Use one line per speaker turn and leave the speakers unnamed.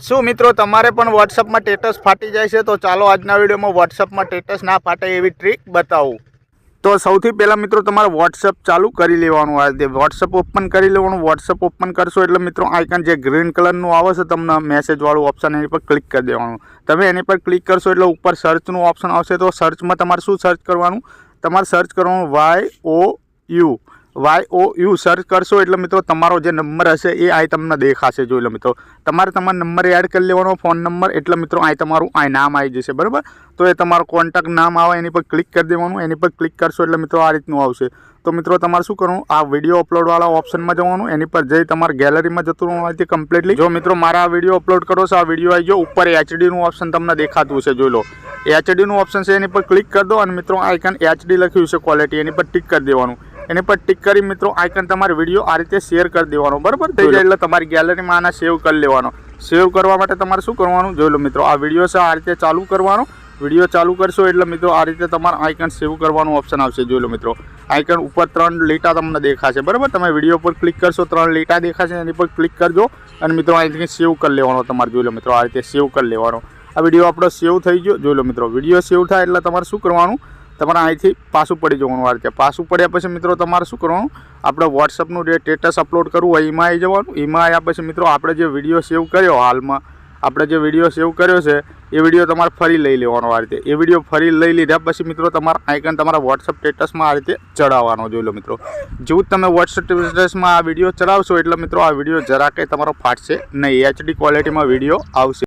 શું મિત્રો તમારે પણ વોટ્સઅપમાં સ્ટેટસ ફાટી જાય છે? તો ચાલો આજના વિડીયોમાં વોટ્સઅપમાં સ્ટેટસ ના ફાટે એવી ટ્રીક બતાવું. તો સૌથી પહેલાં મિત્રો તમારે વોટ્સઅપ ચાલુ કરી લેવાનું આ રીતે વોટ્સઅપ ઓપન કરી લેવાનું. વોટ્સઅપ ઓપન કરશો એટલે મિત્રો આઇકન જે ગ્રીન કલરનું આવે છે તમને મેસેજવાળું ઓપ્શન એની પર ક્લિક કરી દેવાનું. તમે એની પર ક્લિક કરશો એટલે ઉપર સર્ચનું ઓપ્શન આવશે. તો સર્ચમાં તમારે શું સર્ચ કરવાનું? તમારે સર્ચ કરવાનું YOU સર્ચ કરશો એટલે મિત્રો તમારો જે નંબર હશે એ આ તમને દેખાશે. જોઈ લો મિત્રો, તમારે તમારો નંબર એડ કરી લેવાનો, ફોન નંબર, એટલે મિત્રો આ તમારું આ નામ આવી જશે. બરાબર, તો એ તમારું કોન્ટેક્ટ નામ આવે એની પર ક્લિક કરી દેવાનું. એની પર ક્લિક કરશો એટલે મિત્રો આ રીતનું આવશે. તો મિત્રો તમારે શું કરવાનું? આ વિડીયો અપલોડવાળા ઓપ્શનમાં જવાનું. એની પર જઈ તમારે ગેલેરીમાં જતું રહેવાનું છે કમ્પ્લીટલી. જો મિત્રો મારા વિડીયો અપલોડ કરો છો, આ વિડીયો આવી ગયો, ઉપર HDનું ઓપ્શન તમને દેખાતું છે. જોઈ લો, HDનું ઓપ્શન છે, એની પર ક્લિક કરી દો અને મિત્રો આઇકન HD લખ્યું છે ક્વોલિટી, એની પર ટિક કરી દેવાનું. એની પર ટિક કરી મિત્રો આઇકન તમારે વિડીયો આ રીતે શેર કરી દેવાનો. બરાબર થઈ જાય એટલે તમારી ગેલેરીમાં આના સેવ કરી લેવાનો. સેવ કરવા માટે તમારે શું કરવાનું? જોઈ લો મિત્રો, આ વિડીયો છે આ રીતે ચાલુ કરવાનો. વિડીયો ચાલુ કરશો એટલે મિત્રો આ રીતે તમારે આઇકન સેવ કરવાનું ઓપ્શન આવશે. જોઈ લો મિત્રો, આઇકન ઉપર 3 લીટા તમને દેખાશે. બરાબર, તમે વિડીયો પર ક્લિક કરશો 3 લીટા દેખાશે, એની પર ક્લિક કરજો અને મિત્રો અહીંથી સેવ કરી લેવાનો તમારે. જોઈ લો મિત્રો, આ રીતે સેવ કરી લેવાનો. આ વિડીયો આપણો સેવ થઈ ગયો. જોઈ લો મિત્રો, વિડીયો સેવ થાય એટલે તમારે શું કરવાનું? તમારે અહીંથી પાછું પડી જવાનું. આ રીતે પાછું પડ્યા પછી મિત્રો તમારે શું કરવાનું? આપણે વોટ્સઅપનું જે સ્ટેટસ અપલોડ કરવું હોય એમાં આવી જવાનું. એમાં આવ્યા પછી મિત્રો આપણે જે વિડીયો સેવ કર્યો, હાલમાં આપણે જે વિડીયો સેવ કર્યો છે એ વિડીયો તમારે ફરી લઈ લેવાનો. આ રીતે એ વિડીયો ફરી લઈ લીધા પછી મિત્રો તમારે આઇકન તમારા વોટ્સઅપ સ્ટેટસમાં આ રીતે ચડાવવાનો. જોઈ લો મિત્રો, જેવું તમે વોટ્સઅપ સ્ટેટસમાં આ વિડીયો ચડાવશો એટલે મિત્રો આ વિડીયો જરા કંઈ તમારો ફાટશે નહીં, HD ક્વોલિટીમાં વિડીયો આવશે.